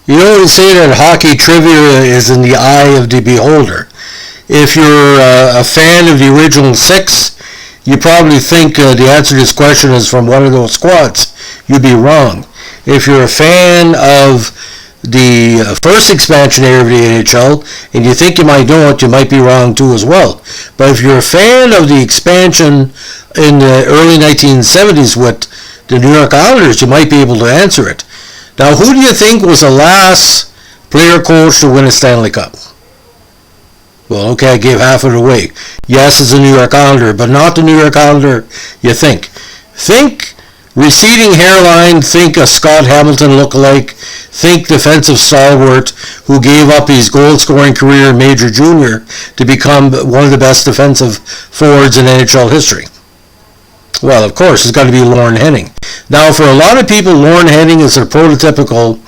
You know, they say that hockey trivia is in the eye of the beholder. If you're a fan of the original six, you probably think the answer to this question is from one of those squads. You'd be wrong. If you're a fan of the first expansion era of the NHL, and you think you might know it, you might be wrong too as well. But if you're a fan of the expansion in the early 1970s with the New York Islanders, you might be able to answer it. Now, who do you think was the last player coach to win a Stanley Cup? Well, okay, I gave half of it away. Yes, it's a New York Islander, but not the New York Islander you think. Think receding hairline, think a Scott Hamilton lookalike, think defensive stalwart who gave up his goal-scoring career in Major Junior to become one of the best defensive forwards in NHL history. Well, of course, it's got to be Lorne Henning. Now, for a lot of people, Lorne Henning is a prototypical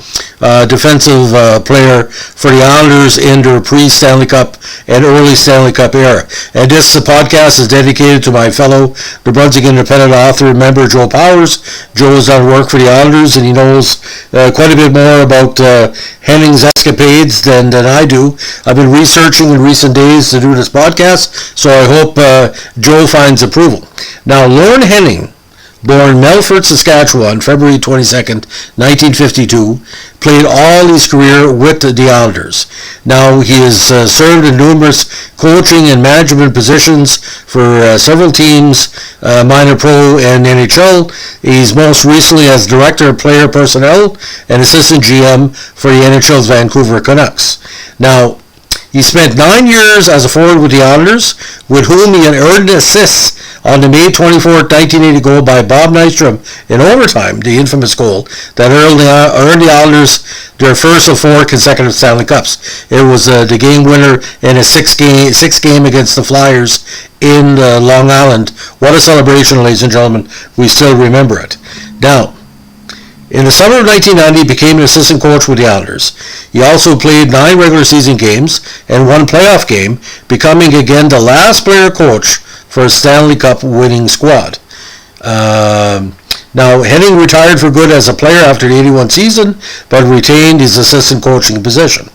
defensive player for the Islanders in their pre-Stanley Cup and early Stanley Cup era. And this podcast is dedicated to my fellow New Brunswick Independent author, member Joe Powers. Joe has done work for the Islanders, and he knows quite a bit more about Henning's escapades than I do. I've been researching in recent days to do this podcast, so I hope Joe finds approval. Now, Lorne Henning, born Melfort, Saskatchewan, February 22nd, 1952, played all his career with the Islanders. Now, he has served in numerous coaching and management positions for several teams, minor pro and NHL. He's most recently as Director of Player Personnel and Assistant GM for the NHL's Vancouver Canucks. Now, he spent 9 years as a forward with the Islanders, with whom he had earned assists on the May 24, 1980 goal by Bob Nystrom in overtime, the infamous goal that earned the Islanders their first of 4 consecutive Stanley Cups. It was the game winner in a six game against the Flyers in Long Island. What a celebration, ladies and gentlemen. We still remember it. Now, in the summer of 1990, he became an assistant coach with the Islanders. He also played 9 regular season games and 1 playoff game, becoming again the last player coach for a Stanley Cup winning squad. Now, Henning retired for good as a player after the 81 season, but retained his assistant coaching position.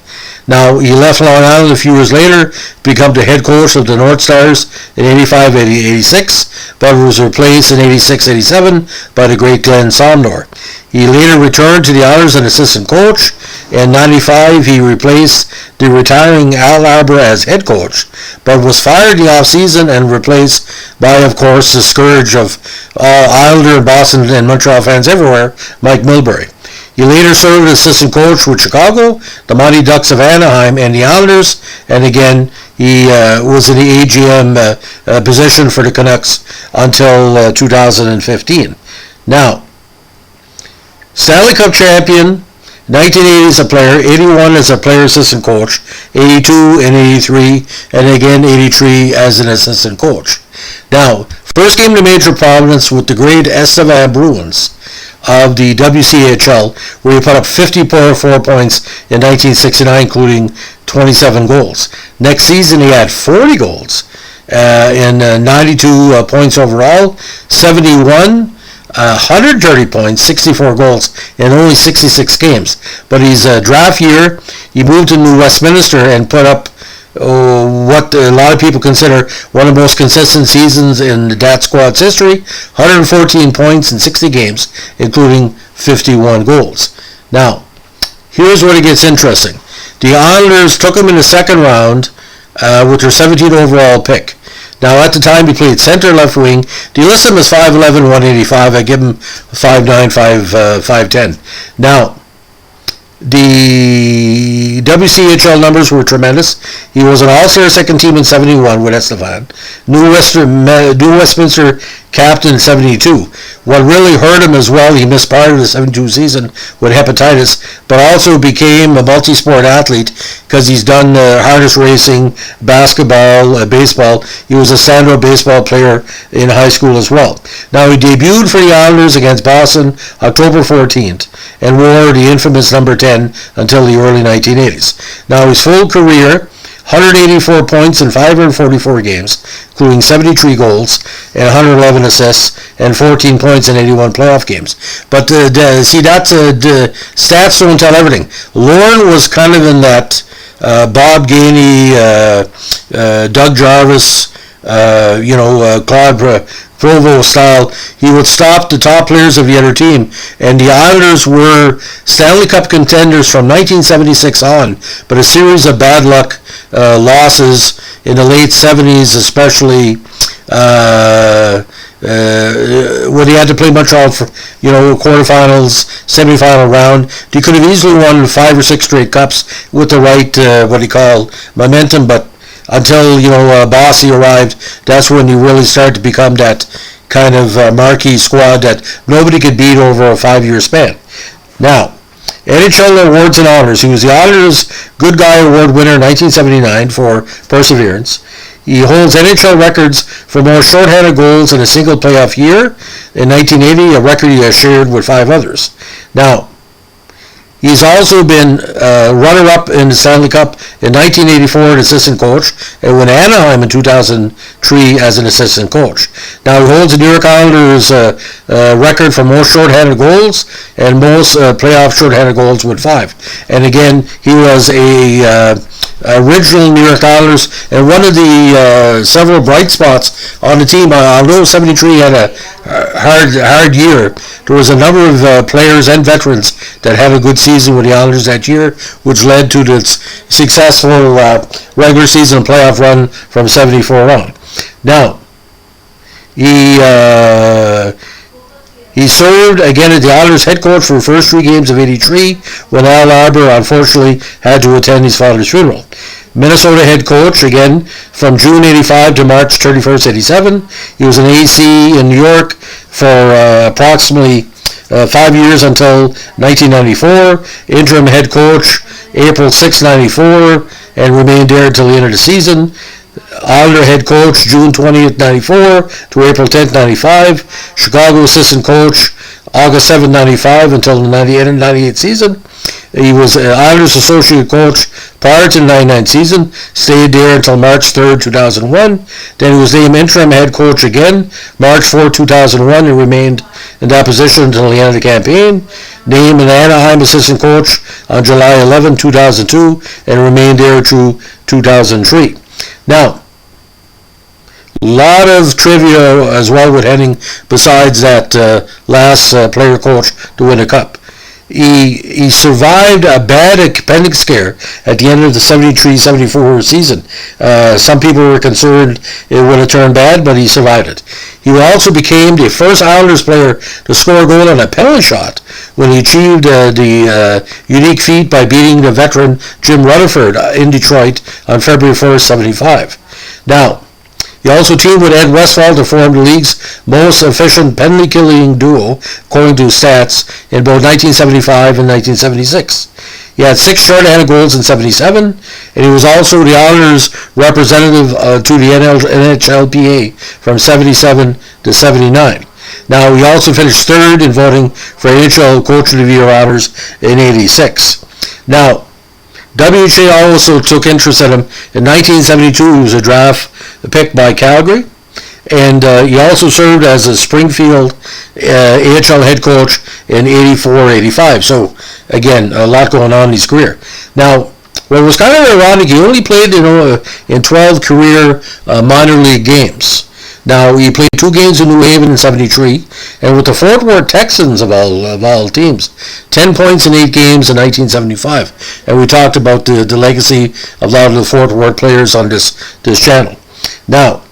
Now, he left Long Island a few years later to become the head coach of the North Stars in 85-86, but was replaced in 86-87 by the great Glenn Sondor. He later returned to the Islanders as an assistant coach. In 95, he replaced the retiring Al Arbor as head coach, but was fired in the offseason and replaced by, of course, the scourge of all Islander, Boston, and Montreal fans everywhere, Mike Milbury. He later served as assistant coach with Chicago, the Mighty Ducks of Anaheim, and the Islanders, and again, he was in the AGM position for the Canucks until 2015. Now, Stanley Cup champion, 1980 as a player, 81 as a player assistant coach, 82 and 83, and again 83 as an assistant coach. Now, first came to major prominence with the great Estevan Bruins of the WCHL, where he put up 54 points in 1969, including 27 goals. Next season, he had 40 goals and 92 points overall, 71, 130 points, 64 goals in only 66 games. But his draft year, he moved to New Westminster and put up what a lot of people consider one of the most consistent seasons in that squad's history, 114 points in 60 games, including 51 goals. Now, here's where it gets interesting. The Islanders took him in the second round with their 17th overall pick. Now, at the time, he played center left wing. Do you list him as 5'11", 185? I give him 5'9", 5'10". Now, the WCHL numbers were tremendous. He was an all-star second team in 71 with Estevan. New Westminster captain in 72. What really hurt him as well, he missed part of the 72 season with hepatitis, but also became a multi-sport athlete because he's done harness racing, basketball, baseball. He was a stand-up baseball player in high school as well. Now, he debuted for the Islanders against Boston October 14th and wore the infamous number 10 until the early 1980s. Now, his full career, 184 points in 544 games, including 73 goals and 111 assists and 14 points in 81 playoff games. But see, that's the stats don't tell everything. Lorne was kind of in that Bob Gainey, Doug Jarvis, Claude Provo style. He would stop the top players of the other team, and the Islanders were Stanley Cup contenders from 1976 on, but a series of bad luck losses in the late 70s, especially when he had to play Montreal for quarterfinals, semifinal round. He could have easily won 5 or 6 straight cups with the right momentum, but until Bossy arrived, that's when he really started to become that kind of marquee squad that nobody could beat over a 5-year span. Now, NHL awards and honors. He was the Islanders Good Guy Award winner in 1979 for perseverance. He holds NHL records for more shorthanded goals in a single playoff year in 1980, a record he has shared with 5 others. Now, he's also been runner-up in the Stanley Cup in 1984 as assistant coach, and won Anaheim in 2003 as an assistant coach. Now he holds the New York Islanders record for most shorthanded goals and most playoff shorthanded goals with 5. And again, he was a original New York Islanders, and one of the several bright spots on the team. Although 73 had a hard year, there was a number of players and veterans that had a good season with the Islanders that year, which led to the successful regular season and playoff run from 74 on. Now, he served again as the Islanders head coach for the first 3 games of 83 when Al Arbour unfortunately had to attend his father's funeral. Minnesota head coach again from June 85 to March 31st, 87. He was an AC in New York for approximately 5 years until 1994. Interim head coach April 6, 94, and remained there until the end of the season. Islander head coach June 20th, 94 to April 10th, 95. Chicago assistant coach August 7th, 95 until the 98 season. He was Islanders associate coach prior to the 99 season, stayed there until March 3rd, 2001. Then he was named interim head coach again, March 4, 2001, and remained in that position until the end of the campaign. Named an Anaheim assistant coach on July 11, 2002, and remained there through 2003. Now, a lot of trivia as well with Henning besides that last player coach to win a cup. He survived a bad appendix scare at the end of the 73-74 season. Some people were concerned it would have turned bad, but he survived it. He also became the first Islanders player to score a goal on a penalty shot when he achieved the unique feat by beating the veteran Jim Rutherford in Detroit on February 1st, 75. Now, he also teamed with Ed Westfall to form the league's most efficient penalty-killing duo, according to stats, in both 1975 and 1976. He had 6 shorthanded goals in 77, and he was also the Islanders' representative to the NHLPA from 77 to 79. Now, he also finished 3rd in voting for NHL Coach of the Year honors in 86. Now, WHA also took interest in him in 1972. He was a draft pick by Calgary, and he also served as a Springfield AHL head coach in 84-85. So again, a lot going on in his career. Now, what was kind of ironic, he only played in 12 career minor league games. Now, he played 2 games in New Haven in 73, and with the Fort Worth Texans of all teams, 10 points in 8 games in 1975. And we talked about the legacy of a lot of the Fort Worth players on this channel. Now,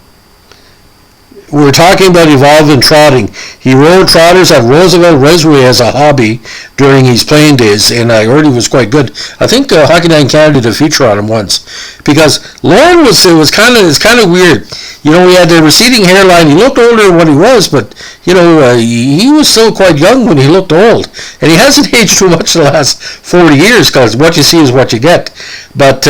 we're talking about evolving trotting. He rode trotters at Roosevelt Raceway as a hobby during his playing days, and I heard he was quite good. I think Hockey Night in Canada did a feature on him once, because Lorne was kind of weird. He had the receding hairline. He looked older than what he was, but he was still quite young when he looked old, and he hasn't aged too much the last 40 years, because what you see is what you get. But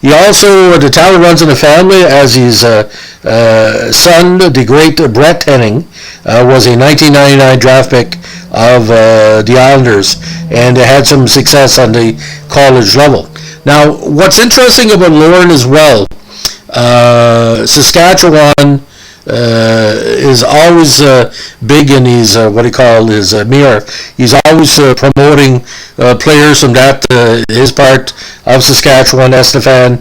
he also, the talent runs in the family, as his son, the great Brett Henning, was a 1999 draft pick of the Islanders, and had some success on the college level. Now, what's interesting about Lorne as well, Saskatchewan is always big in his what he call his mirror. He's always promoting players from that his part of Saskatchewan, Estefan,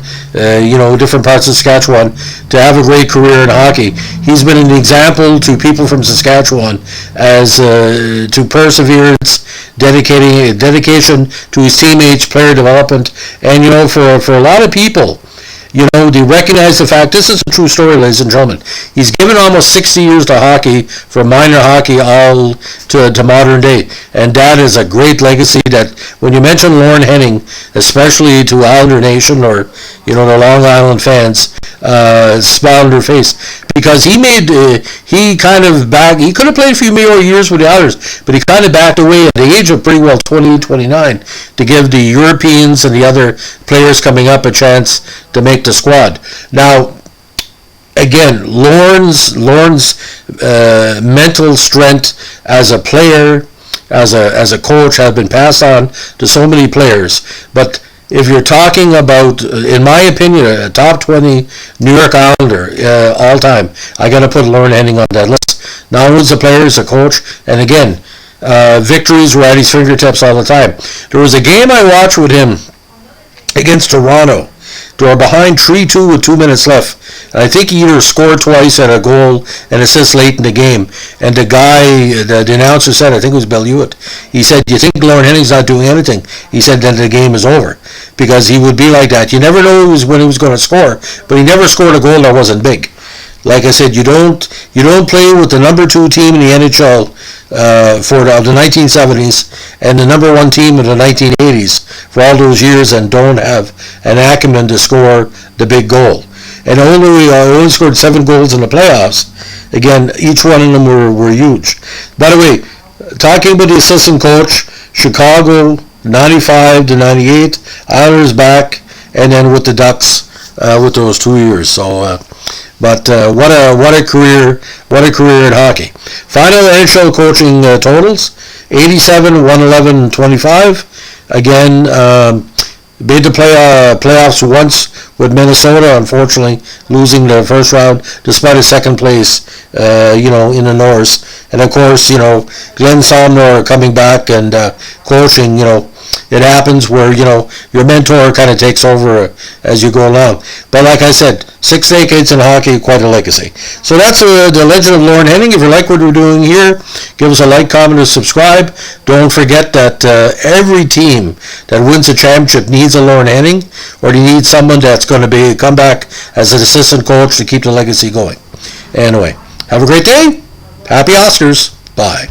different parts of Saskatchewan, to have a great career in hockey. He's been an example to people from Saskatchewan as to perseverance, dedication to his teammates, player development, and for a lot of people, they recognize the fact, this is a true story, ladies and gentlemen. He's given almost 60 years to hockey, from minor hockey all to modern day. And that is a great legacy that, when you mention Lorne Henning, especially to Islander Nation or, the Long Island fans, smile on their face. Because he kind of he could have played a few more years with the Islanders, but he kind of backed away at the age of pretty well 28, 29 to give the Europeans and the other players coming up a chance to make the squad. Now, again, Lorne's mental strength as a player, as a coach, has been passed on to so many players. But if you're talking about, in my opinion, a top 20 New York Islander all time, I got to put Lorne Henning on that list. Not only as a player, as a coach, and again, victories were at his fingertips all the time. There was a game I watched with him against Toronto. They were behind 3-2 with 2 minutes left. And I think he either scored twice and a goal and assist late in the game. And the announcer said, I think it was Bill Hewitt, he said, "You think Lorne Henning's not doing anything?" He said, "Then the game is over." Because he would be like that. You never know when he was going to score, but he never scored a goal that wasn't big. Like I said, you don't play with the number 2 team in the NHL for the 1970s and the number 1 team in the 1980s for all those years and don't have an acumen to score the big goal. And only scored 7 goals in the playoffs. Again, each one of them were huge. By the way, talking about the assistant coach, Chicago 95 to 98, Islanders back, and then with the Ducks with those 2 years. So. But what a career in hockey. Final NHL coaching totals: 87, 111, 25. Again, made the playoffs once with Minnesota, unfortunately losing the first round despite a second place, in the North. And of course, Glenn Somner coming back and coaching, it happens where, your mentor kind of takes over as you go along. But like I said, 6 decades in hockey, quite a legacy. So that's the legend of Lorne Henning. If you like what we're doing here, give us a like, comment, and subscribe. Don't forget that every team that wins a championship needs a Lorne Henning, or they need someone that's going to come back as an assistant coach to keep the legacy going. Anyway, have a great day. Happy Oscars. Bye.